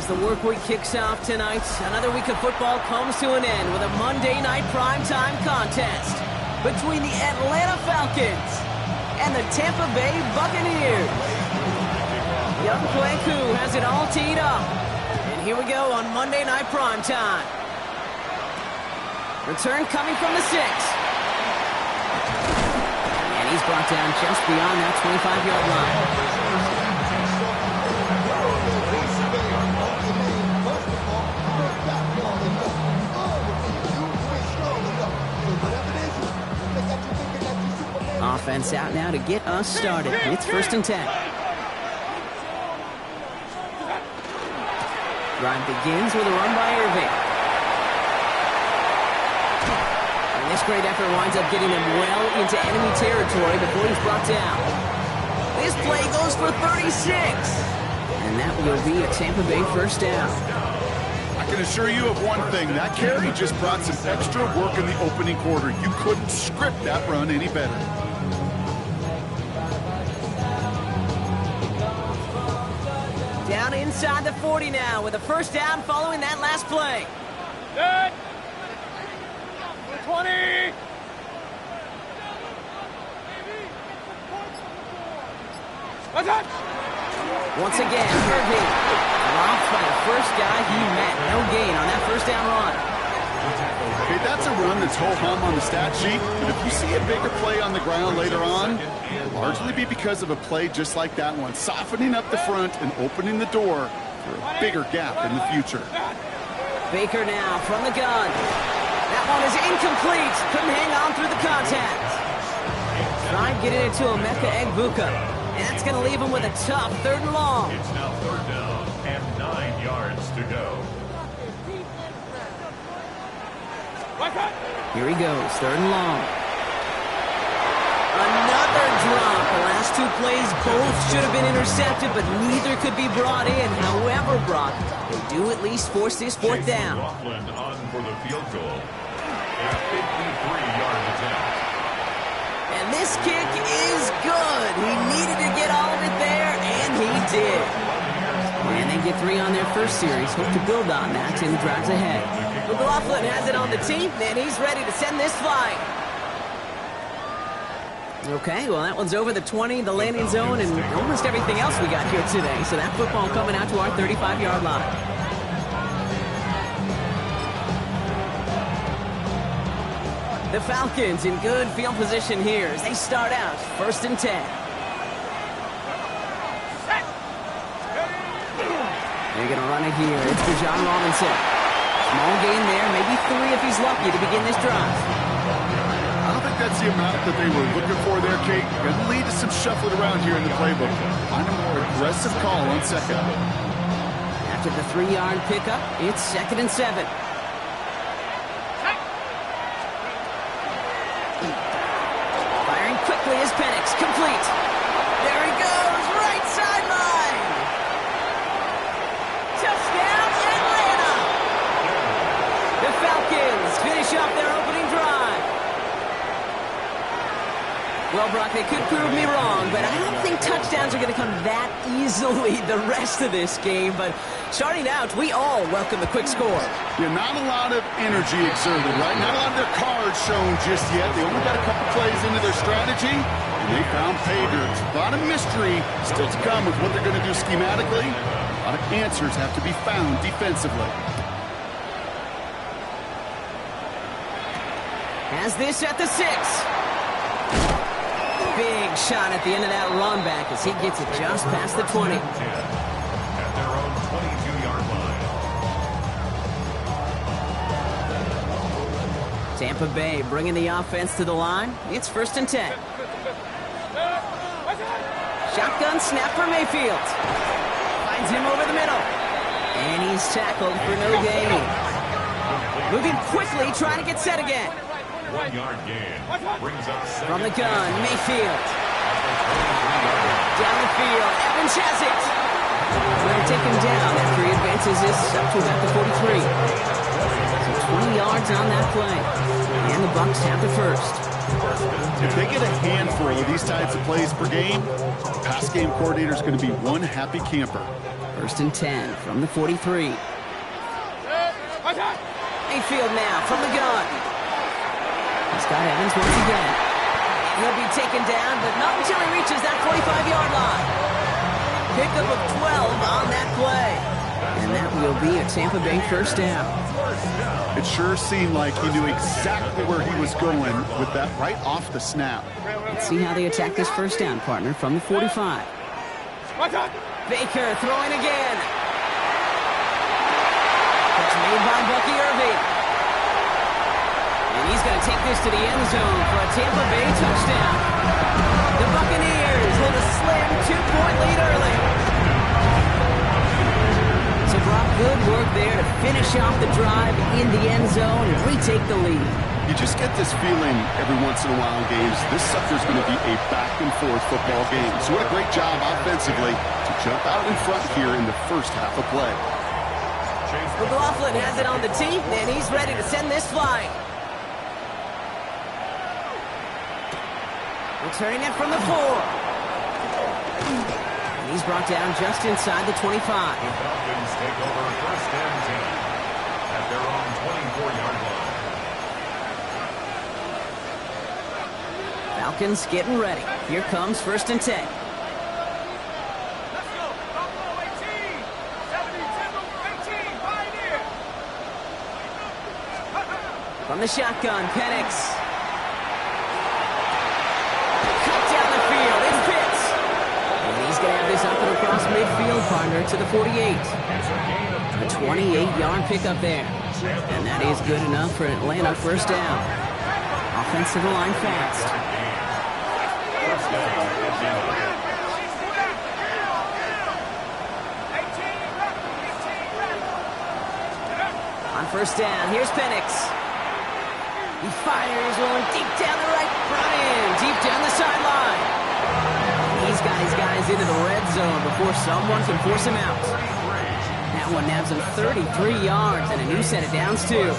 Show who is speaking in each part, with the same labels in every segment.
Speaker 1: As the work week kicks off tonight, another week of football comes to an end with a Monday night primetime contest between the Atlanta Falcons and the Tampa Bay Buccaneers. Young Kwanku has it all teed up. And here we go on Monday night primetime. Return coming from the 6. And he's brought down just beyond that 25-yard line. Offense out now to get us started. It's 1st and 10. Drive begins with a run by Irving. And this great effort winds up getting him well into enemy territory before he's brought down. This play goes for 36. And that will be a Tampa Bay 1st down.
Speaker 2: I can assure you of one thing. That carry just brought some extra work in the opening quarter. You couldn't script that run any better.
Speaker 1: Down inside the 40 now with a 1st down following that last play.
Speaker 3: Good. 20.
Speaker 1: Once again, Irving dropped by the first guy he met. No gain on that 1st down run.
Speaker 2: Okay, that's a run that's ho-hum on the stat sheet, but if you see a bigger play on the ground later on, it'll largely be because of a play just like that one, softening up the front and opening the door for a bigger gap in the future.
Speaker 1: Baker now from the gun. That one is incomplete. Couldn't hang on through the contact. Tried getting it to Emeka Egbuka. And that's going to leave him with a tough 3rd and long.
Speaker 4: It's now 3rd down and 9 yards to go.
Speaker 1: Here he goes, 3rd and long. Another drop. The last 2 plays both should have been intercepted, but neither could be brought in. However, Brock, they do at least force this 4th down.
Speaker 4: Rockland on for the field goal. A 53-yard attempt.
Speaker 1: And this kick is good. He needed to get all of it there, and he did. And they get 3 on their 1st series. Hope to build on that in the drives ahead. McLaughlin has it on the team, and he's ready to send this flying. Okay, well, that one's over the 20, the landing zone, and almost everything else we got here today. So that football coming out to our 35-yard line. The Falcons in good field position here as they start out 1st and 10. They're going to run it here. It's for John Robinson. Small gain there, maybe 3 if he's lucky to begin this drive.
Speaker 2: I don't think that's the amount that they were looking for there, Kate. Going to lead to some shuffling around here in the playbook. Find a more aggressive call on 2nd.
Speaker 1: After the 3-yard pickup, it's 2nd and 7. Firing quickly is Penix, complete. There he goes, right sideline. Touchdown, Atlanta. The Falcons finish up their opening drive. Well, Brock, they could prove me wrong, but I don't think touchdowns are going to come that easily the rest of this game. But starting out, we all welcome the quick score.
Speaker 2: Yeah, not a lot of energy exerted, right? Not a lot of their cards shown just yet. They only got a couple plays into their strategy, and they found pay dirt. A lot of mystery still to come with what they're going to do schematically. A lot of answers have to be found defensively.
Speaker 1: Has this at the 6. Big shot at the end of that run back as he gets it just past the 20.
Speaker 4: At their own 22-yard line.
Speaker 1: Tampa Bay bringing the offense to the line. It's 1st and 10. Shotgun snap for Mayfield. Finds him over the middle. And he's tackled for no gain. Moving quickly, trying to get set again.
Speaker 4: 1-yard gain. Brings up
Speaker 1: From the gun, Mayfield. Down the field, Evans has it. Trying to take him down after he advances this up to about the 43. So 20 yards on that play. And the Bucs have the 1st.
Speaker 2: If they get a handful of these types of plays per game, the pass game coordinator is going to be one happy camper.
Speaker 1: First and 10 from the 43. Mayfield now from the gun. He's got Evans once again. He'll be taken down, but not until he reaches that 45-yard line. Pickup of 12 on that play. And that will be a Tampa Bay first down.
Speaker 2: It sure seemed like he knew exactly where he was going with that right off the snap.
Speaker 1: Let's see how they attack this first down, partner, from the 45. Baker throwing again. Catch made by Bucky Irving. And he's going to take this to the end zone for a Tampa Bay touchdown. The Buccaneers hold a slim 2-point lead early. So Brock, good work there to finish off the drive in the end zone and retake the lead.
Speaker 2: You just get this feeling every once in a while in games, this sucker's going to be a back-and-forth football game. So what a great job offensively to jump out in front here in the first half of play.
Speaker 1: McLaughlin has it on the tee, and he's ready to send this flying. Returning it from the 4. And he's brought down just inside the 25.
Speaker 4: The Falcons take over first and 10 at their own 24-yard line.
Speaker 1: Falcons getting ready. Here comes first and 10. From the shotgun, Penix. Cut down the field. It's Pitts. And he's going to have this up and across midfield, partner, to the 48. A 28-yard pickup there. And that is good enough for Atlanta first down. Offensive line fast. On first down, here's Penix. He fires one deep down the right, brought in, deep down the sideline. He's got his guys into the red zone before someone can force him out. That one nabs him 33 yards and a new set of downs, too.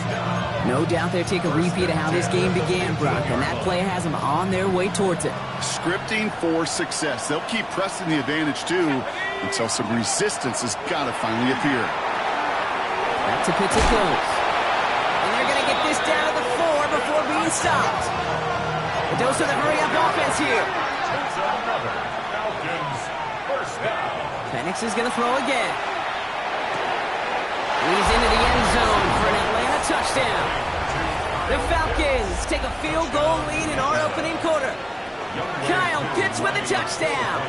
Speaker 1: No doubt they'll take a repeat of how this game began, Brock, and that play has them on their way towards it.
Speaker 2: Scripting for success. They'll keep pressing the advantage, too, until some resistance has got to finally appear.
Speaker 1: Back to Pitts it goes. And they're going to get this down to the 4 before being stopped. A dose of the hurry-up offense here.
Speaker 4: Falcons first down.
Speaker 1: Penix is going to throw again. He's into the end zone for an Atlanta touchdown. The Falcons take a field goal lead in our opening quarter. Kyle Pitts with a touchdown.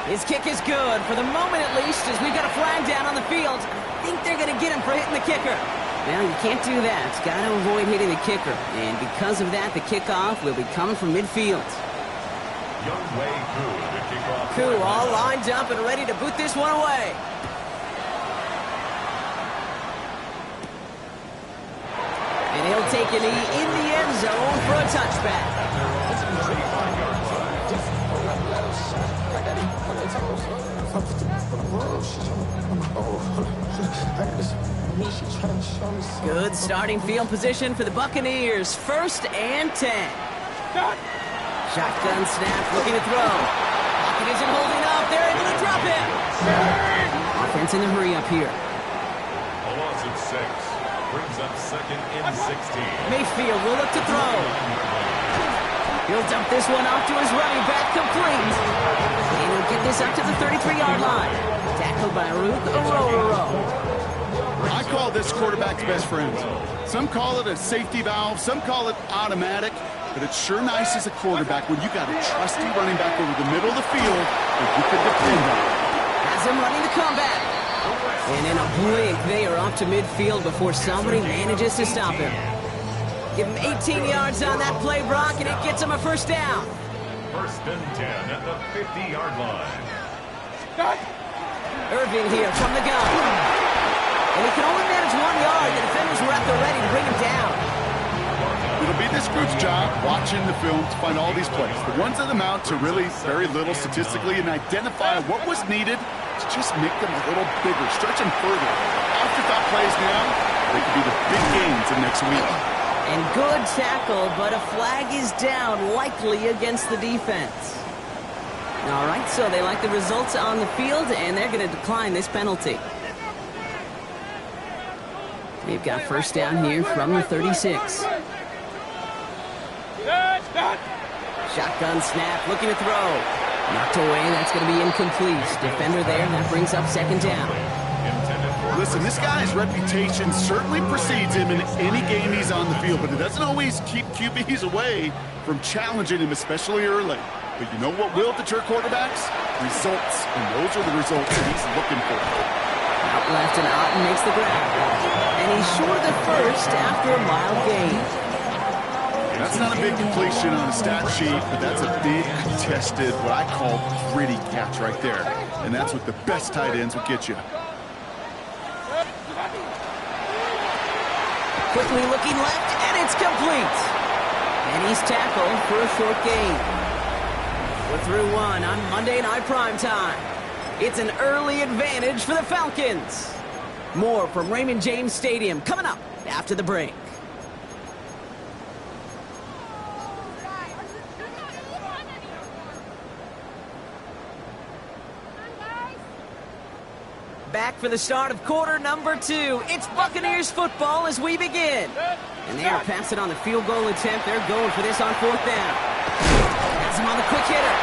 Speaker 1: His kick is good, for the moment at least, as we've got a flag down on the field. I think they're going to get him for hitting the kicker. Well, you can't do that. Got to avoid hitting the kicker. And because of that, the kickoff will be coming from midfield. Koo all lined up and ready to boot this one away. And he'll take a knee in the end zone for a touchback. Good starting field position for the Buccaneers. First and 10. Shotgun snap, looking to throw. Pocket isn't holding up. They're able to drop him. Offense in the hurry up here.
Speaker 4: A loss of 6 brings up second and 16.
Speaker 1: Mayfield will look to throw. He'll dump this one off to his running back, complete. And he'll get this up to the 33-yard line. Tackled by Rook Ororo.
Speaker 2: I call this quarterback's best friend. Some call it a safety valve, some call it automatic, but it's sure nice as a quarterback when you got a trusty running back over the middle of the field that you can depend on.
Speaker 1: Has him running the comeback. And in a blink, they are off to midfield before somebody manages to stop him. Give him 18 yards on that play, Brock, and it gets him a first down.
Speaker 4: First and 10 at the 50-yard line.
Speaker 1: Irving here from the gun. And he can only manage 1 yard. The defenders were at the ready to bring him down.
Speaker 2: It'll be this group's job watching the film to find all these plays. The ones that amount to really very little statistically and identify what was needed to just make them a little bigger, stretch them further. Afterthought plays now, they could be the big games of next week.
Speaker 1: And good tackle, but a flag is down, likely against the defense. All right, so they like the results on the field, and they're going to decline this penalty. They've got first down here from the 36. Shotgun snap, looking to throw. Knocked away, that's going to be incomplete. Defender there, that brings up second down.
Speaker 2: Listen, this guy's reputation certainly precedes him in any game he's on the field, but it doesn't always keep QBs away from challenging him, especially early. But you know what will deter quarterbacks? Results, and those are the results that he's looking for.
Speaker 1: Out left, and Otten makes the grab. And he's short of the first after a mild gain.
Speaker 2: That's not a big completion on the stat sheet, but that's a big contested, what I call gritty catch right there. And that's what the best tight ends will get you.
Speaker 1: Quickly looking left, and it's complete. And he's tackled for a short gain. We're through one on Monday Night Primetime. It's an early advantage for the Falcons. More from Raymond James Stadium coming up after the break. Back for the start of quarter number 2. It's Buccaneers football as we begin. And they are passing on the field goal attempt. They're going for this on fourth down. Has him on the quick hitter.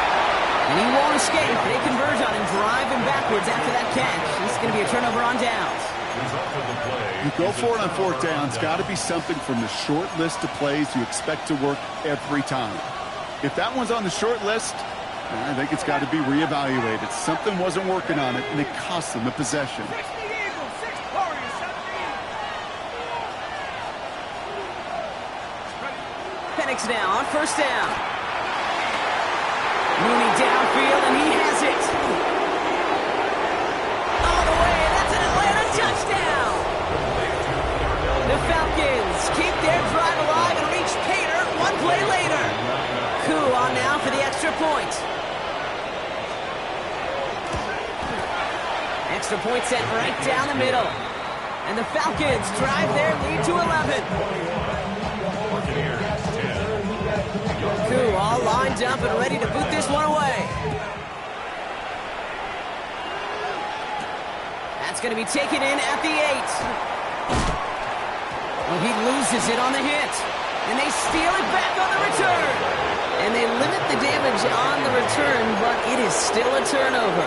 Speaker 1: And he won't escape. They converge on him, drive him backwards after that catch. This is going to be a turnover on downs.
Speaker 2: You go for it on fourth down. It's got to be something from the short list of plays you expect to work every time. If that one's on the short list, I think it's got to be reevaluated. Something wasn't working on it, and it cost them the possession.
Speaker 1: Penix now on first down. Mooney downfield, and he has it. All the way, that's an Atlanta touchdown. The Falcons keep their drive alive and reach Pater one play later. Koo on now for the extra point. Extra point sent right down the middle. And the Falcons drive their lead to 11. Koo all lined up and ready to boot this one away. That's going to be taken in at the 8. Oh, he loses it on the hit. And they steal it back on the return. And they limit the damage on the return, but it is still a turnover.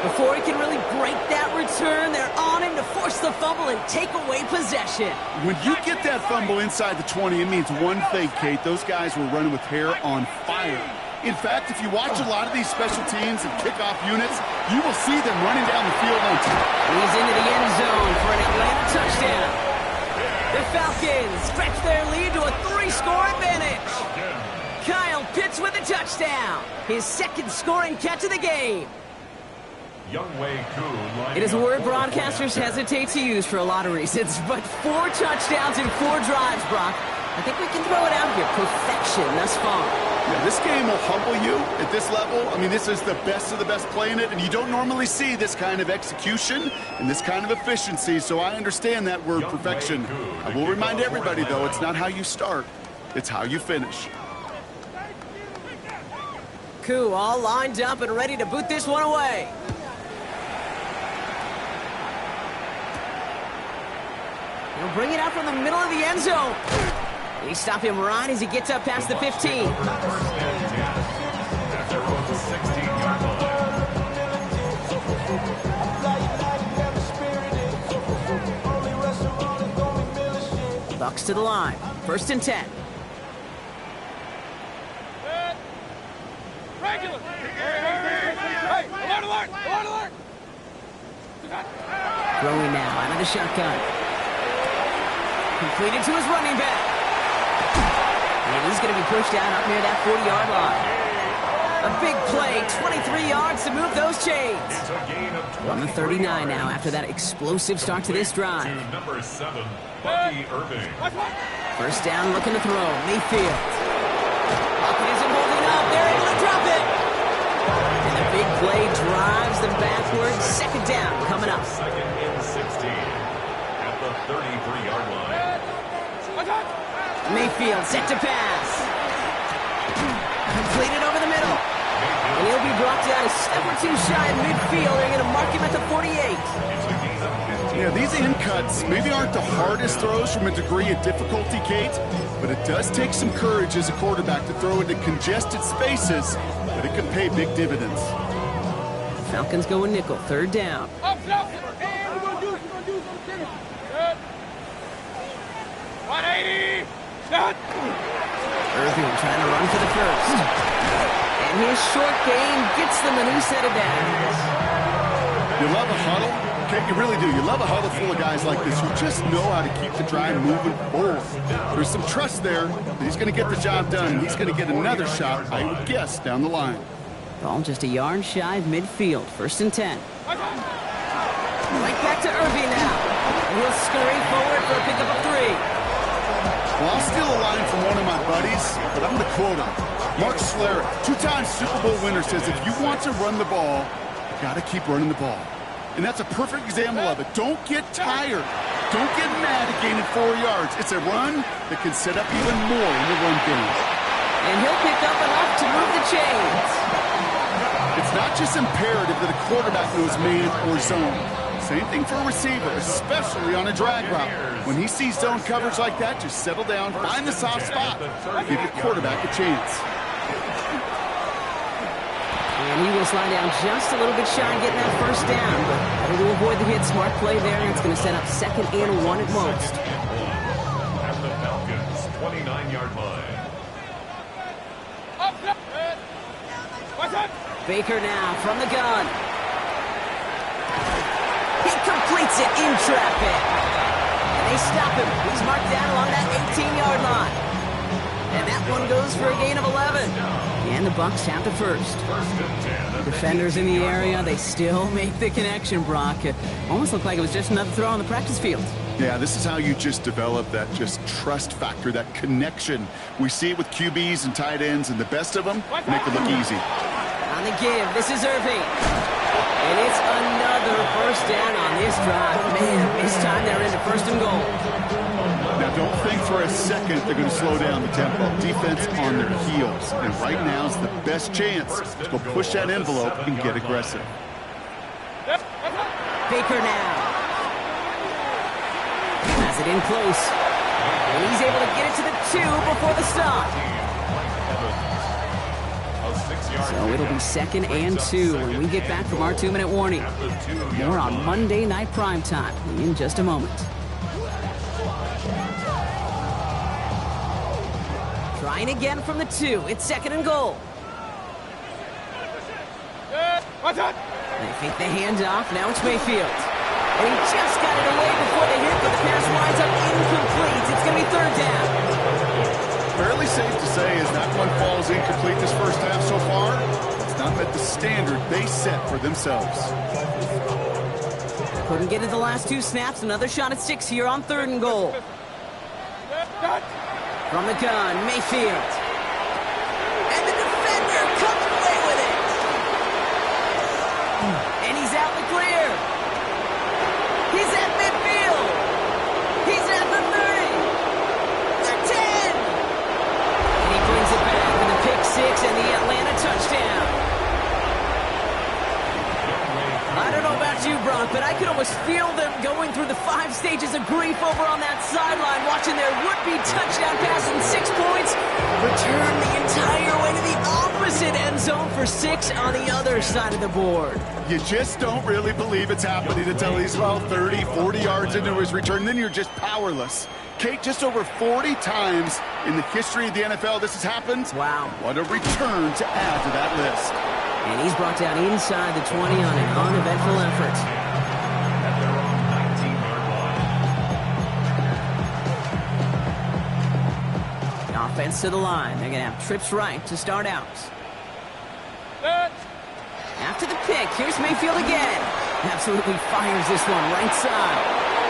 Speaker 1: Before he can really break that return, they're on him to force the fumble and take away possession.
Speaker 2: When you get that fumble inside the 20, it means one thing, Kate. Those guys were running with hair on fire. In fact, if you watch a lot of these special teams and kickoff units, you will see them running down the field on top.
Speaker 1: He's into the end zone for an Atlanta touchdown. The Falcons stretch their lead to a 3-score advantage. Kyle Pitts with a touchdown. His second scoring catch of the game. It is a word broadcasters hesitate to use for a lot of reasons, but 4 touchdowns in 4 drives, Brock. I think we can throw it out here. Perfection thus far.
Speaker 2: Yeah, this game will humble you at this level. I mean, this is the best of the best playing it, and you don't normally see this kind of execution and this kind of efficiency, so I understand that word perfection. I will remind everybody, though, it's not how you start, it's how you finish.
Speaker 1: Koo all lined up and ready to boot this one away. He'll bring it out from the middle of the end zone. They stop him right as he gets up past the 15. Bucs to the line. 1st and 10. Throwing now out of the shotgun. Completed to his running back. And he's going to be pushed out up near that 40-yard line. A big play, 23 yards to move those chains. On the 39 now after that explosive start to this drive.
Speaker 4: Number 7, Bucky Irving.
Speaker 1: First down, looking to throw. Mayfield. Pocket isn't holding up. They're able to drop it. And the big play drives them backwards. Second down coming up.
Speaker 4: 2nd and 16 at the 33-yard line.
Speaker 1: Mayfield set to pass. Completed over the middle. And he'll be brought down a step or two shy of midfield. They're going to mark him at the 48.
Speaker 2: Yeah, these in cuts maybe aren't the hardest throws from a degree of difficulty, Kate, but it does take some courage as a quarterback to throw into congested spaces, but it can pay big dividends.
Speaker 1: Falcons go a nickel, third down.
Speaker 3: Up, and we're going to do some good. 180. Shot.
Speaker 1: Irving trying to run for the first. And his short game gets them a new set of downs.
Speaker 2: You love a huddle? Okay, you really do. You love a huddle full of guys like this who just know how to keep the drive moving forward. There's some trust there that he's going to get the job done. He's going to get another shot, I would guess, down the line.
Speaker 1: Ball just a yard shy of midfield. First and 10. Right back to Irving now. And he'll scurry forward for a pickup of 3.
Speaker 2: Well, I'll steal a line from one of my buddies, but I'm going to quote him. Mark Schlereth, 2-time Super Bowl winner, says if you want to run the ball, you got to keep running the ball. And that's a perfect example of it. Don't get tired. Don't get mad at gaining 4 yards. It's a run that can set up even more in the run game.
Speaker 1: And he'll pick up enough to move the chains.
Speaker 2: It's not just imperative that a quarterback knows man or zone. Same thing for a receiver, especially on a drag route. When he sees zone coverage like that, just settle down, find the soft spot, give your quarterback a chance.
Speaker 1: And he will slide down just a little bit shy of getting that first down. But better to avoid the hit. Smart play there, and it's going to set up 2nd and 1 at most.
Speaker 4: At the Falcons' 29-yard line.
Speaker 1: Baker now from the gun. He completes it in traffic. And they stop him. He's marked down along that 18-yard line. And that one goes for a gain of 11. And the Bucs have the first. Defenders in the area, they still make the connection, Brock. It almost looked like it was just another throw on the practice field.
Speaker 2: Yeah, this is how you just develop that just trust factor, that connection. We see it with QBs and tight ends, and the best of them make it look easy.
Speaker 1: On the give, this is Irving. And it's another first down on this drive. Man, this time they're into 1st and goal.
Speaker 2: Now, don't think for a second they're going to slow down the tempo. Defense on their heels. And right now is the best chance to go push that envelope and get aggressive.
Speaker 1: Baker now. Has it in close. And he's able to get it to the 2 before the stop. So it'll be 2nd and 2 when we get back from our 2-minute warning. More on Monday Night Primetime in just a moment. Trying again from the 2. It's 2nd and goal. They fake the handoff. Now it's Mayfield. And he just got it away before the hit, but the pass winds up incomplete. It's going to be 3rd down.
Speaker 2: Fairly safe to say as that one falls incomplete this first half so far, it's not met the standard they set for themselves.
Speaker 1: Couldn't get it the last 2 snaps. Another shot at 6 here on 3rd and goal. From the gun, Mayfield. And the defender comes away with it. And he's out in the clear. He's at midfield. He's at the 30. The 10. And he brings it back with a pick 6 and the Atlanta touchdown. I don't know about you, Brock, but I could almost feel them going through the 5 stages of grief over on that sideline, watching their would-be touchdown pass in 6 points return the entire way to the opposite end zone for 6 on the other side of the board.
Speaker 2: You just don't really believe it's happening until he's about 30, 40 yards into his return. Then you're just powerless. Kate, just over 40 times in the history of the NFL this has happened.
Speaker 1: Wow.
Speaker 2: What a return to add to that list.
Speaker 1: And he's brought down inside the 20 on an uneventful effort.
Speaker 4: At their own 19-yard line.
Speaker 1: The offense to the line. They're going to have trips right to start out. After the pick, here's Mayfield again. Absolutely fires this one right side.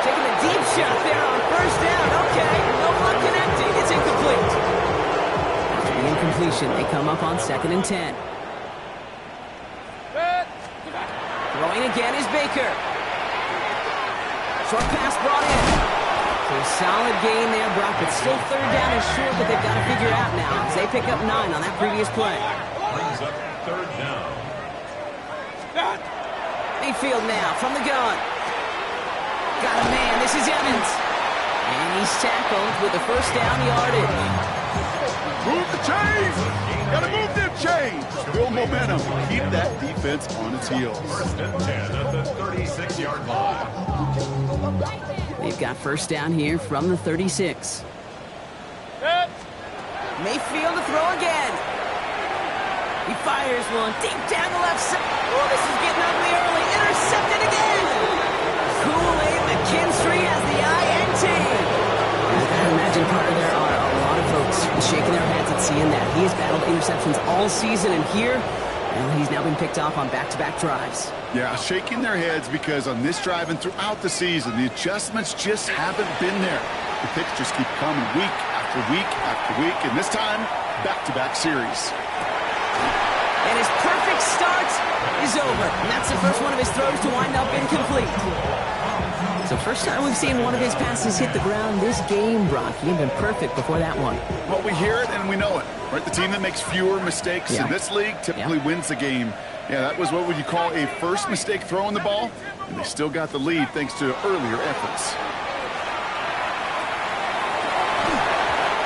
Speaker 1: Taking a deep shot there on 1st down. Okay, no one connecting. It's incomplete. After the incompletion, they come up on 2nd and 10. Throwing again is Baker. Short pass brought in. So a solid gain there, Brock, but still 3rd down is short that they've got to figure out now as they pick up 9 on that previous play.
Speaker 4: Brings up 3rd down.
Speaker 1: Mayfield now from the gun. Got a man. This is Evans. And he's tackled with the first down yardage.
Speaker 2: Move the chains! Gotta move them chains! Build momentum. Keep that defense on its heels.
Speaker 4: First and 10 at the 36-yard line.
Speaker 1: They've got first down here from the 36. Mayfield to throw again. He fires one deep down the left side. Oh, this is getting ugly early. Intercepted again. Kool-Aid McKinstry has the INT. I imagine, Carter, there are a lot of folks shaking their heads at seeing that. He has battled interceptions all season, and here, well, he's now been picked off on back-to-back drives.
Speaker 2: Yeah, shaking their heads because on this drive and throughout the season, the adjustments just haven't been there. The picks just keep coming week after week after week, and this time, back-to-back series.
Speaker 1: And his perfect start is over. And that's the first one of his throws to wind up incomplete. So first time we've seen one of his passes hit the ground this game, Brock. He had been perfect before that one.
Speaker 2: Well, we hear it and we know it. Right? The team that makes fewer mistakes in this league typically wins the game. Yeah, that was what would you call a first mistake throwing the ball. And they still got the lead thanks to earlier efforts.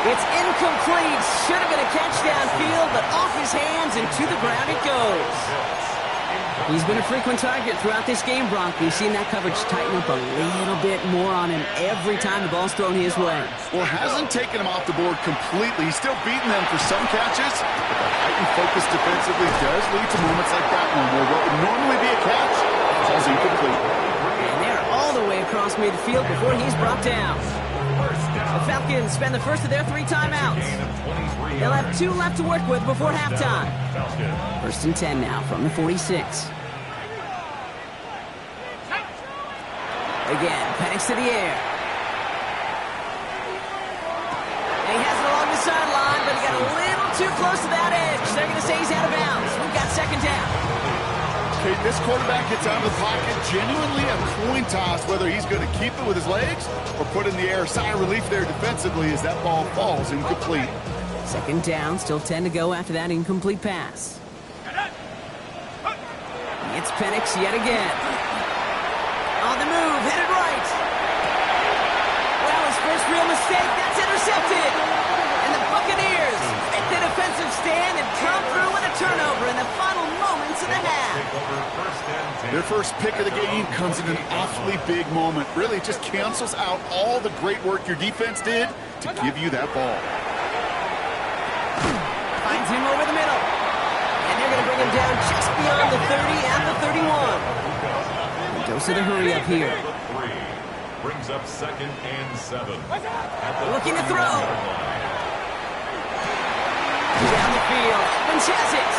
Speaker 1: It's incomplete. Should have been a catch downfield, but off his hands and to the ground it goes. He's been a frequent target throughout this game, Brock. We've seen that coverage tighten up a little bit more on him every time the ball's thrown his way.
Speaker 2: Well, hasn't taken him off the board completely. He's still beating them for some catches, but that heightened focus defensively does lead to moments like that one where what would normally be a catch falls incomplete.
Speaker 1: And they're all the way across midfield before he's brought down. The Falcons spend the first of their 3 timeouts. They'll have 2 left to work with before halftime. First and 10 now from the 46. Again, Penix to the air. And he has it along the sideline, but he got a little too close to that edge. They're going to say he's out of bounds. We've got second down.
Speaker 2: Okay, this quarterback gets out of the pocket, genuinely a coin toss whether he's going to keep it with his legs or put in the air. Sigh of relief there defensively as that ball falls incomplete.
Speaker 1: Second down, still 10 to go after that incomplete pass. It's Penix yet again. On the move, headed right. Well, his first real mistake, that's intercepted. And the Buccaneers make the defensive stand and come through with a turnover in the final moments of the half.
Speaker 2: Their first pick of the game comes in an awfully big moment. Really, it just cancels out all the great work your defense did to give you that ball.
Speaker 1: Finds him over the middle. And they're going to bring him down just beyond the 30 at the 31. Goes to the hurry up here.
Speaker 4: Brings up second and 7.
Speaker 1: Looking to throw. Down the field. Evans has it.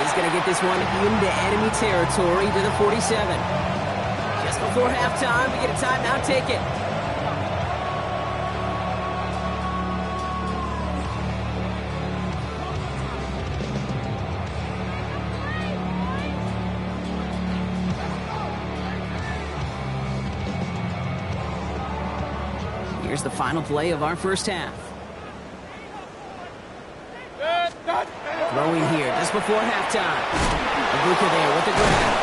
Speaker 1: He's going to get this one into enemy territory to the 47. Just before halftime, we get a timeout taken. Here's the final play of our first half. Throwing here just before halftime. Abuka there with the grab.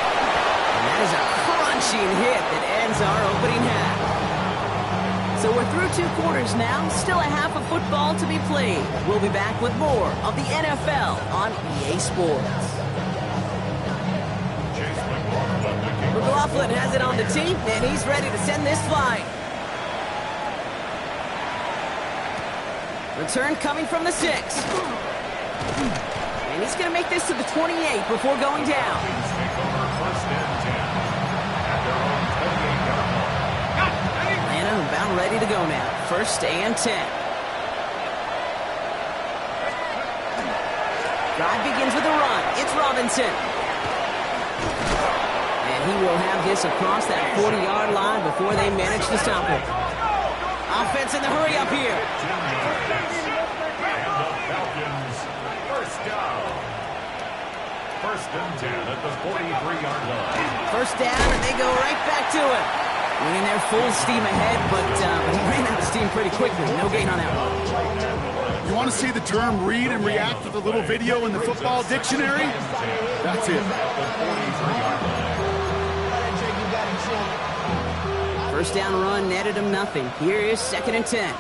Speaker 1: And that is a crunching hit that ends our opening half. So we're through 2 quarters now. Still a half of football to be played. We'll be back with more of the NFL on EA Sports. McLaughlin has it on the tee, and he's ready to send this flying. Return coming from the 6. And he's going to make this to the 28 before going down. Atlanta about ready to go now. First and 10. Drive begins with a run. It's Robinson. And he will have this across that 40-yard line before they manage to stop him. Offense in the hurry up here.
Speaker 4: First and 10 at the 43-yard line.
Speaker 1: First down, and they go right back to it. Winning their full steam ahead, but he ran out of steam pretty quickly. No gain on that one.
Speaker 2: You want to see the term read and react with a little video in the football dictionary? That's it.
Speaker 1: First down run netted him nothing. Here is 2nd and 10.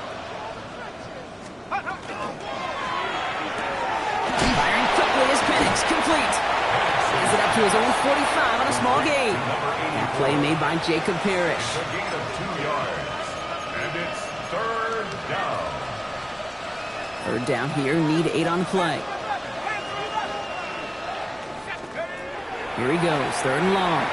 Speaker 1: Firing quickly is Penix, complete. Hands it up to his own 45 on a small gain. That play made by Jacob Parrish.
Speaker 4: A gain of 2 yards. And it's 3rd down.
Speaker 1: 3rd down here, need 8 on the play. Here he goes, 3rd and long.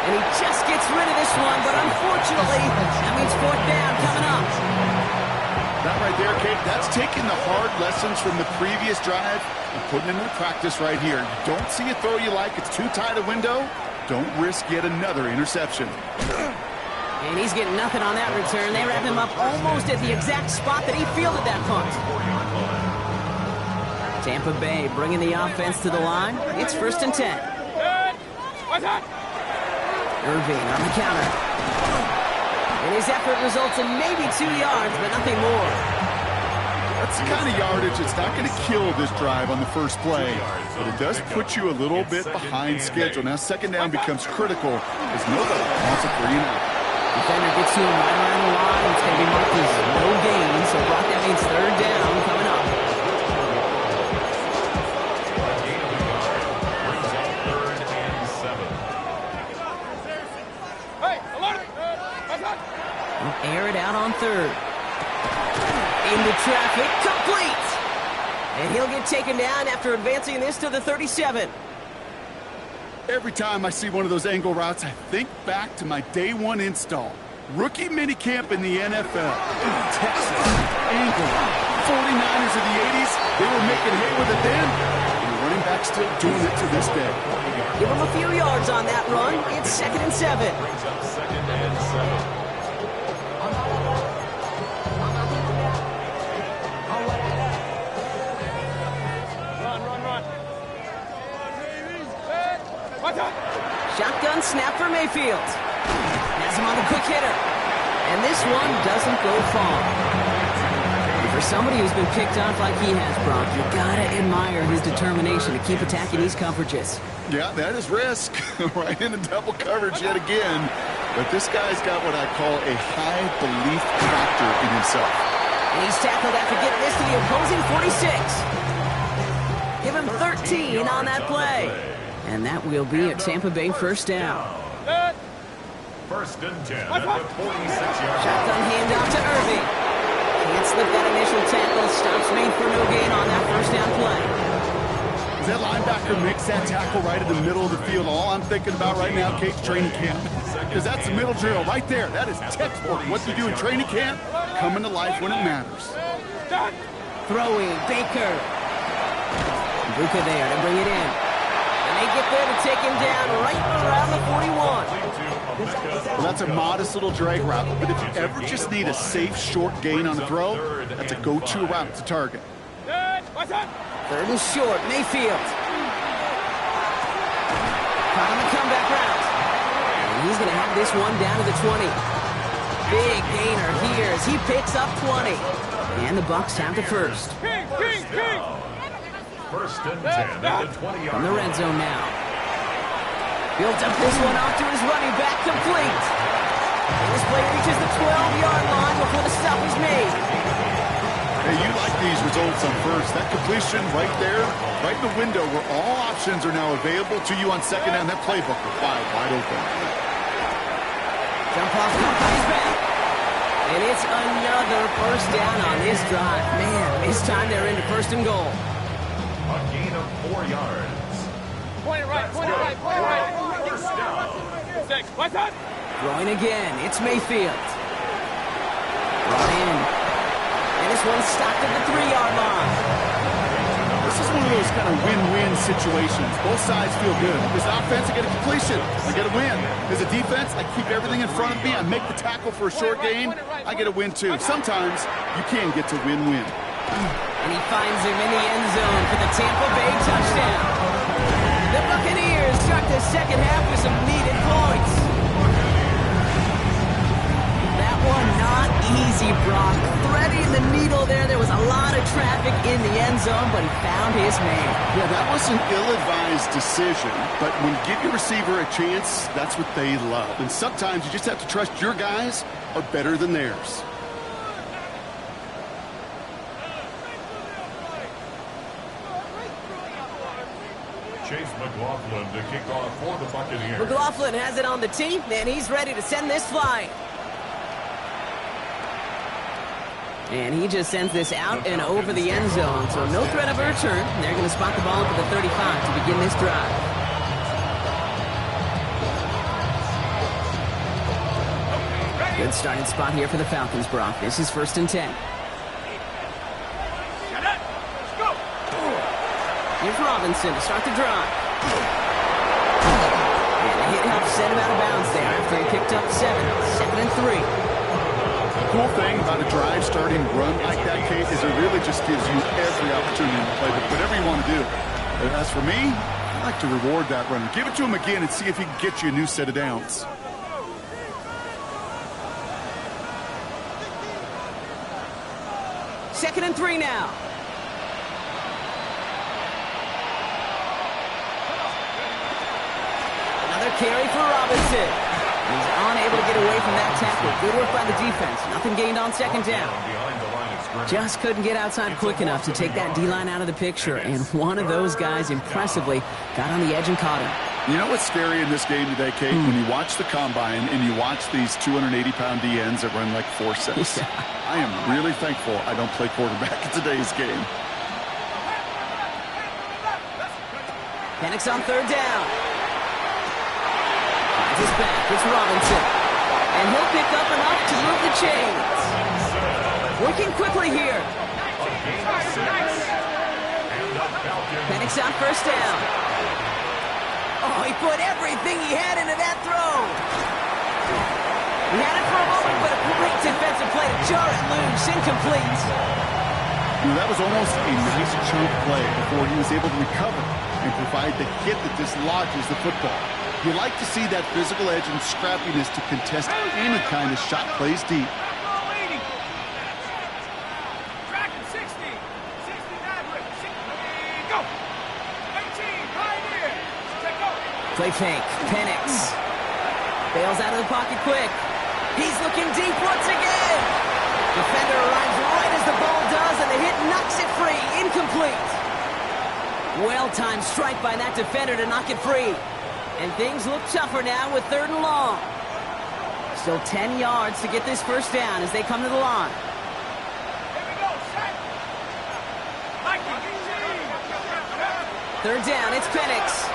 Speaker 1: And he just gets rid of this one, but unfortunately, that means 4th down coming up.
Speaker 2: That right there, Kate, that's taking the hard lessons from the previous drive and putting into practice right here. You don't see a throw you like, it's too tight a window, don't risk yet another interception.
Speaker 1: And he's getting nothing on that return. They wrap him up almost at the exact spot that he fielded that punt. Tampa Bay bringing the offense to the line. It's 1st and 10. Irving on the counter. And his effort results in maybe 2 yards, but nothing more.
Speaker 2: That's the kind of yardage that's not going to kill this drive on the first play, but it does put you a little bit behind schedule. Now 2nd down becomes critical as nobody wants a 3-and-out.
Speaker 1: Defender gets to him right around the line. It's going to be marked as no gain, so Brock, that means 3rd down coming up. Air it out on 3rd. Into traffic, complete! And he'll get taken down after advancing this to the 37.
Speaker 2: Every time I see one of those angle routes, I think back to my day 1 install. Rookie minicamp in the NFL. Texas, angle route. 49ers of the 80s, they were making hay with it then. And the running back still doing it to this day.
Speaker 1: Give him a few yards on that run. It's 2nd and 7.
Speaker 4: Brings up 2nd and 7.
Speaker 1: Shotgun snap for Mayfield. Has him on the quick hitter. And this one doesn't go far. And for somebody who's been picked off like he has, Brock, you gotta admire his determination to keep attacking these coverages.
Speaker 2: Yeah, that is risk. Right into double coverage yet again. But this guy's got what I call a high belief factor in himself.
Speaker 1: And he's tackled after getting this to the opposing 46. Give him 13 on that play. And that will be a Tampa Bay 1st down.
Speaker 4: 1st and 10 at the 46-yard.
Speaker 1: Shotgun handoff to Irving. Can't slip that initial tackle. Stops made for no gain on that 1st down play.
Speaker 2: As that linebacker makes that tackle right in the middle of the field, all I'm thinking about right now, Kate's training camp. Because that's the middle drill right there. That is textbook. What you do in training camp, coming to life when it matters.
Speaker 1: Throwing, Baker. Buka there to bring it in. They get there to take him down right around the 41.
Speaker 2: Well, that's a modest little drag route, but if you ever just need a safe, short gain on a throw, that's a go-to route to target.
Speaker 1: 3rd and short, Mayfield. Caught on the comeback route. And he's going to have this one down to the 20. Big gainer here as he picks up 20. And the Bucs have the 1st.
Speaker 4: 1st and 10 at the 20-yard.
Speaker 1: From the red zone now. Built up this one off to his running back, complete. And this play reaches the 12-yard line before the stop is made.
Speaker 2: Hey, you like these results on 1st. That completion right there, right in the window where all options are now available to you on 2nd down. That playbook will fly wide open.
Speaker 1: Jump off, he's back. And it's another 1st down on this drive. Man, this time they're into 1st and goal.
Speaker 4: A gain of 4 yards.
Speaker 3: Point it right, point it right, point it right.
Speaker 4: 1st down.
Speaker 3: 6, what's that?
Speaker 1: Throwing again, it's Mayfield. Brought in. And this one's stopped at the 3-yard line.
Speaker 2: This is one of those kind of win-win situations. Both sides feel good. As an offense, I get a completion. I get a win. As a defense, I keep everything in front of me. I make the tackle for a short gain. I get a win, too. Sometimes you can get to win-win.
Speaker 1: And he finds him in the end zone for the Tampa Bay touchdown. The Buccaneers start the 2nd half with some needed points. That one not easy, Brock. threading the needle there. There was a lot of traffic in the end zone, but he found his man.
Speaker 2: Yeah, that was an ill-advised decision, but when you give your receiver a chance, that's what they love. And sometimes you just have to trust your guys are better than theirs.
Speaker 4: Chase McLaughlin to kick off for the Buccaneers.
Speaker 1: McLaughlin has it on the tee, and he's ready to send this flying. And he just sends this out and over the end zone, so no threat of a return. They're going to spot the ball up at the 35 to begin this drive. Good starting spot here for the Falcons, Brock. This is 1st and 10. Here's Robinson to start the drive. And the hit helps send him out of bounds there after he picked up 7. 2nd and 3.
Speaker 2: The cool thing about a drive starting run like that, Kate, is it really just gives you every opportunity to play whatever you want to do. As for me, I like to reward that runner. Give it to him again and see if he can get you a new set of downs.
Speaker 1: Second and 3 now. Another carry for Robinson. He's unable to get away from that tackle. Good work by the defense. Nothing gained on 2nd down. Just couldn't get outside quick enough to take that D-line out of the picture. And one of those guys impressively got on the edge and caught him.
Speaker 2: You know what's scary in this game today, Kate? When you watch the combine and you watch these 280-pound DNs that run like 4.6.
Speaker 1: Yeah.
Speaker 2: I am really thankful I don't play quarterback in today's game.
Speaker 1: Penix on 3rd down. Finds his back. It's Robinson. And he'll pick up enough to move the chains. Working quickly here. Penix on 1st down. Oh, he put everything he had into that throw. He had it for a moment, but a great defensive play to jar it loose. Incomplete.
Speaker 2: That was almost a nice chunk play before he was able to recover and provide the hit that dislodges the football. You like to see that physical edge and scrappiness to contest any kind of shot plays deep.
Speaker 1: Play fake. Penix bails out of the pocket quick. He's looking deep once again. Defender arrives right as the ball does, and the hit knocks it free. Incomplete. Well-timed strike by that defender to knock it free. And things look tougher now with 3rd and long. Still 10 yards to get this 1st down as they come to the line. 3rd down, it's Penix.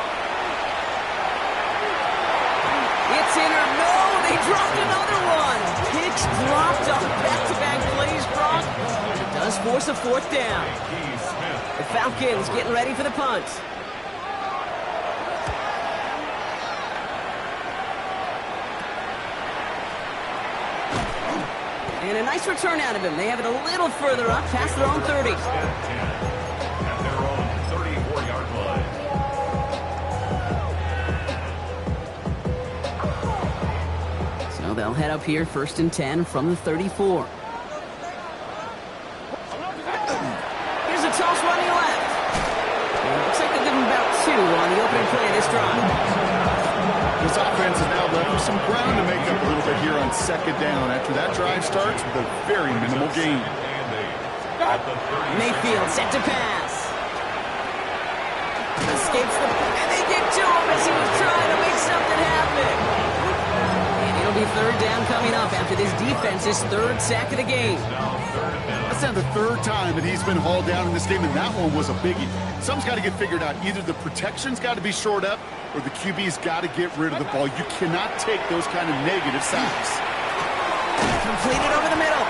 Speaker 1: It's in or no, they dropped another one. Picks dropped on back-to-back plays, Brock. It does force a 4th down. The Falcons getting ready for the punt. And a nice return out of him. They have it a little further up, past their own 30.
Speaker 4: At their own 34-yard line.
Speaker 1: So they'll head up here, 1st and 10 from the 34. Here's a toss running left. And it looks like they'll give him about 2 on the opening play of this drive.
Speaker 2: This offense is now left with some ground to make up a little bit here on 2nd down after that drive starts with a very minimal gain.
Speaker 1: Mayfield set to pass. Escapes the... And they get to him as he was trying to make something happen. And it'll be 3rd down coming up after this defense's 3rd sack of the game.
Speaker 2: That's now the 3rd time that he's been hauled down in this game, and that one was a biggie. Something's got to get figured out. Either the protection's got to be shored up, or the QB's got to get rid of the ball. You cannot take those kind of negative sacks.
Speaker 1: Completed over the middle.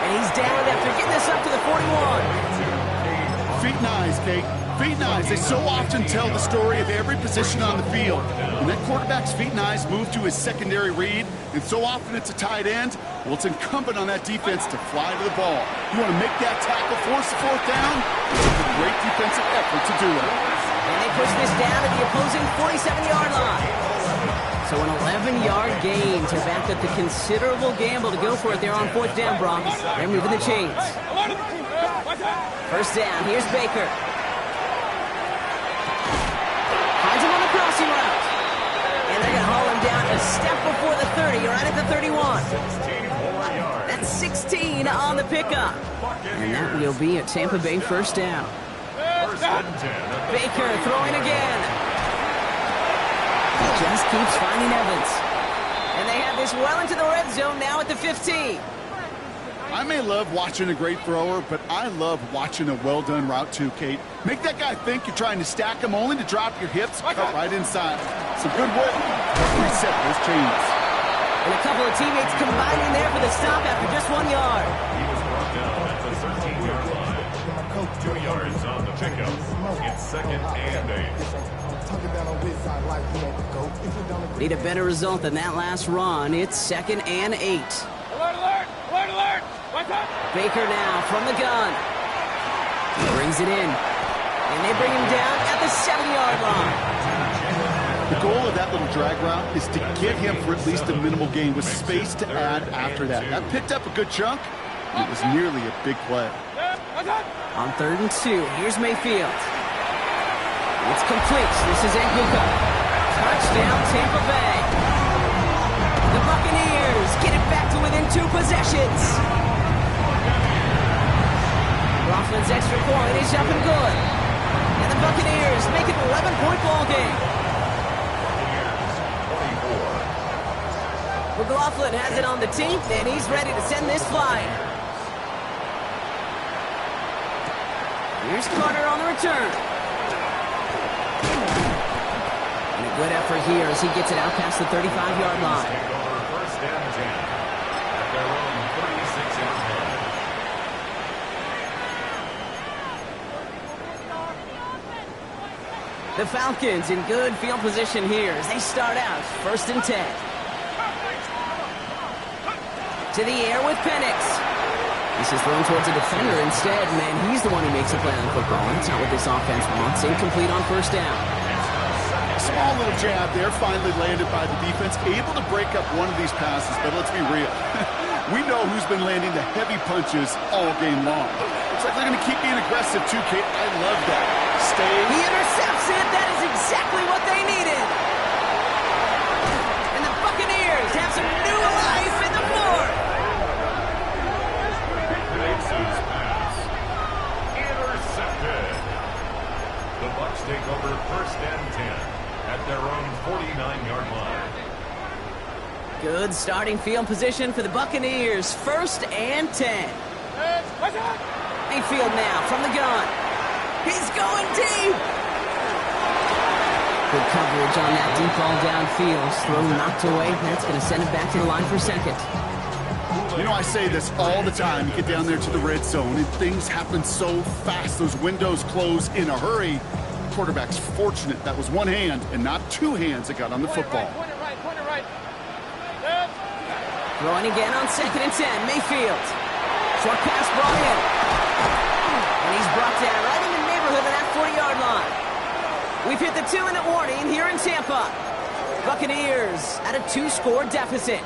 Speaker 1: And he's down after getting this up to the 41.
Speaker 2: Feet and eyes, Kate. Feet and eyes. They so often tell the story of every position on the field. When that quarterback's feet and eyes move to his secondary read, and so often it's a tight end, well, it's incumbent on that defense to fly to the ball. You want to make that tackle, force the 4th down? It's a great defensive effort to do it.
Speaker 1: And they push this down at the opposing 47-yard line. So an 11-yard gain to back up the considerable gamble to go for it there on 4th down, Bronx. They're moving the chains. First down, here's Baker. Finds him on the crossing route. And they're going to haul him down a step before the 30, right at the 31. That's 16 on the pickup. And that will be a Tampa Bay first down. Baker throwing again. He just keeps finding Evans. And they have this well into the red zone now at the 15.
Speaker 2: I may love watching a great thrower, but I love watching a well-done route too, Kate. Make that guy think you're trying to stack him only to drop your hips, cut right inside. Some good work. Reset those chains.
Speaker 1: And a couple of teammates combining there for the stop after just 1 yard.
Speaker 4: He was brought down at the 13-yard line. 2 yards on the pickup. It's 2nd and 8.
Speaker 1: Need a better result than that last run. It's 2nd and 8.
Speaker 3: Alert, alert! Alert, alert! What's up?
Speaker 1: Baker now from the gun. He brings it in. And they bring him down at the 7-yard line.
Speaker 2: The goal of that little drag route is to get him for at least a minimal gain with space to add after that. That picked up a good chunk. It was nearly a big play.
Speaker 1: On 3rd and 2, here's Mayfield. It's complete. This is Anguka. Touchdown, Tampa Bay. The Buccaneers get it back to within 2 possessions. Rothman's extra point is up and good. And the Buccaneers make it an 11-point ball game. McLaughlin has it on the team, and he's ready to send this flying. Here's Carter on the return. And a good effort here as he gets it out past the 35-yard line.
Speaker 4: First and 10 at their own 36-yard line.
Speaker 1: The Falcons in good field position here as they start out 1st and 10. To the air with Penix. This is thrown towards a defender instead, man. He's the one who makes a play on the football. That's not what this offense wants. Incomplete on 1st down.
Speaker 2: Small little jab there, finally landed by the defense. Able to break up one of these passes, but let's be real. We know who's been landing the heavy punches all game long. Looks like they're going to keep being aggressive too, Kate. I love that. Stay.
Speaker 1: He intercepts it. That is exactly what they needed. And the Buccaneers have some new life in the fourth.
Speaker 4: Pace's pass. Intercepted. The Bucs take over 1st and 10 at their own 49-yard line.
Speaker 1: Good starting field position for the Buccaneers. 1st and 10. Mayfield now from the gun. He's going deep. Good coverage on that deep ball downfield. Throw knocked away. That's going to send it back to the line for 2nd.
Speaker 2: You know, I say this all the time. You get down there to the red zone, and things happen so fast. Those windows close in a hurry. The quarterback's fortunate that was one hand and not 2 hands that got on the football.
Speaker 3: Point it right.
Speaker 1: Throwing again on 2nd and 10. Mayfield. Short pass brought in. And he's brought down right in the neighborhood of that 40-yard line. We've hit the 2-minute warning here in Tampa. Buccaneers at a 2-score deficit.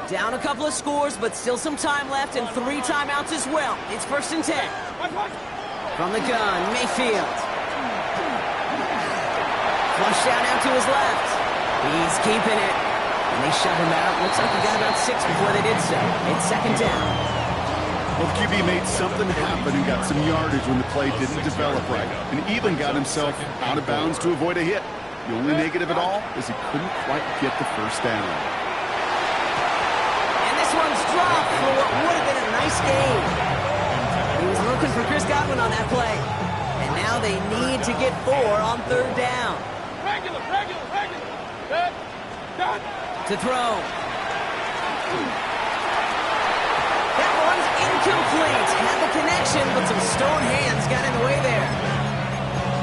Speaker 1: Down a couple of scores, but still some time left and 3 timeouts as well. It's 1st and 10. From the gun, Mayfield. Flushed out to his left. He's keeping it. And they shove him out. Looks like he got about 6 before they did so. It's 2nd down.
Speaker 2: Well, the QB made something happen and got some yardage when the play didn't develop right. And even got himself out of bounds to avoid a hit. The only negative at all is he couldn't quite get the 1st down.
Speaker 1: One's dropped for what would have been a nice game. He was looking for Chris Godwin on that play. And now they need to get 4 on 3rd down.
Speaker 3: Regular.
Speaker 1: To throw. That one's incomplete. Had the connection, but some stone hands got in the way there.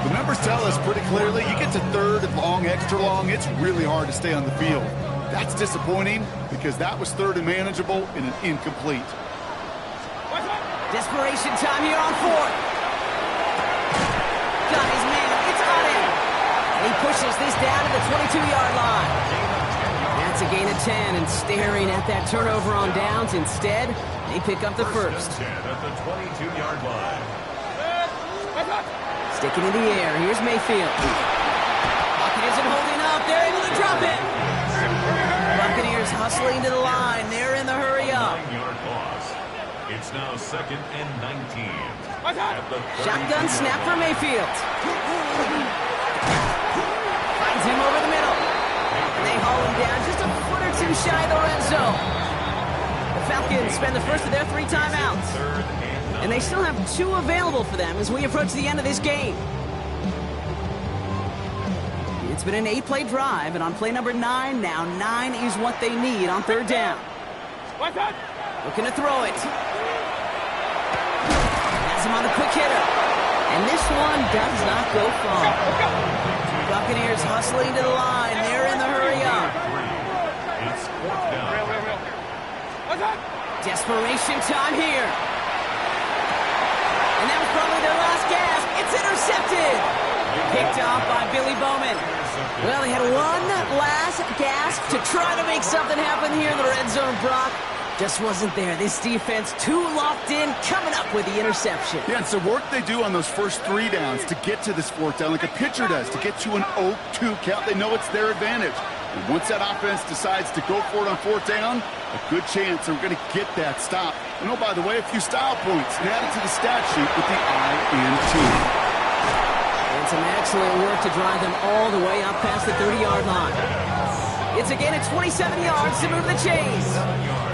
Speaker 2: The numbers tell us pretty clearly, you get to 3rd and long, extra long, it's really hard to stay on the field. That's disappointing because that was 3rd and manageable and an incomplete.
Speaker 1: Desperation time here on 4th. got his man. It's on him. And he pushes this down to the 22-yard line. That's a gain of 10, and staring at that turnover on downs. Instead, they pick up the first.
Speaker 4: 10 at the 22-yard line.
Speaker 1: Sticking in the air. Here's Mayfield. Buccaneers are holding up. They're able to drop it. Buccaneers hustling to the line. They're in the hurry up.
Speaker 4: 9-yard loss. It's now 2nd and 19. At the
Speaker 1: Shotgun snap for Mayfield. Finds him over the middle. And they haul him down just a foot or two shy of the red zone. The Falcons spend the first of their 3 timeouts. And they still have 2 available for them as we approach the end of this game. It's been an 8-play drive, and on play number 9 now, 9 is what they need on 3rd down. Looking to throw it. Has him on the quick hitter. And this one does not go far. Buccaneers hustling to the line. They're in the hurry up.
Speaker 4: It's 4th down.
Speaker 1: Desperation time here. And that was probably their last gasp. It's intercepted. Picked off by Billy Bowman. Well, they had one last gasp to try to make something happen here in the red zone, Brock. Just wasn't there. This defense too locked in, coming up with the interception.
Speaker 2: Yeah, it's the work they do on those first 3 downs to get to this 4th down, like a pitcher does, to get to an 0-2 count. They know it's their advantage. And once that offense decides to go for it on 4th down, a good chance they're going to get that stop. And oh, by the way, a few style points added to the stat sheet with the INT.
Speaker 1: And some excellent work to drive them all the way up past the 30-yard line. It's again at 27 yards to move the chains.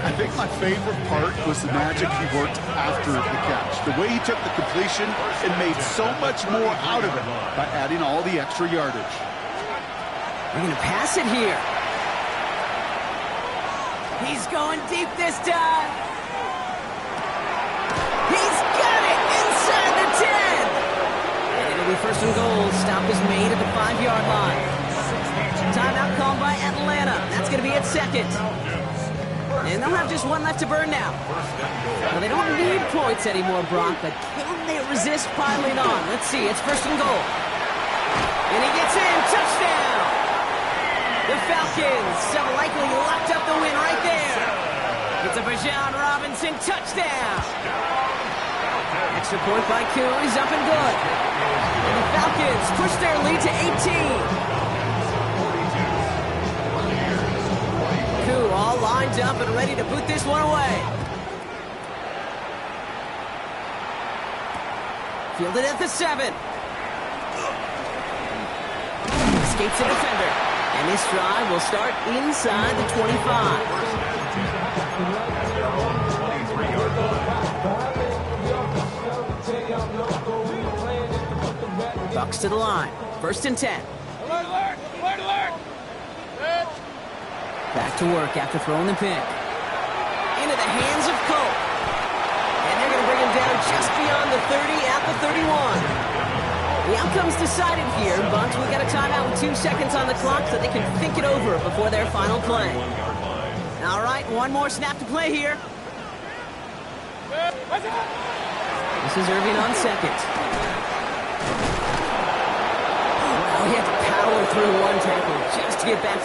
Speaker 2: I think my favorite part was the magic he worked after the catch. The way he took the completion and made so much more out of it by adding all the extra yardage.
Speaker 1: They're going to pass it here. He's going deep this time. He's got it inside the 10. And it'll be 1st and goal. Stop is made at the 5-yard line. Timeout called by Atlanta. That's going to be at 2nd. And they'll have just 1 left to burn now. Well, they don't need points anymore, Brock, but can they resist piling on? Let's see. It's 1st and goal. And he gets in. Touchdown. The Falcons have likely locked up the win right there. It's a Bijan Robinson touchdown. Extra point by Koo is up and good. And the Falcons push their lead to 18. Koo all lined up and ready to put this one away. Fielded at the 7. Escapes the defender. And this drive will start inside the 25. Bucs to the line. 1st and 10.
Speaker 3: Alert!
Speaker 1: Back to work after throwing the pick. Into the hands of Cole. And they're going to bring him down just beyond the 30 at the 31. The outcome's decided here, but we got a timeout with 2 seconds on the clock so they can think it over before their final play. All right, 1 more snap to play here. This is Irving on 2nd. Well, he had to power through 1 tackle just to get back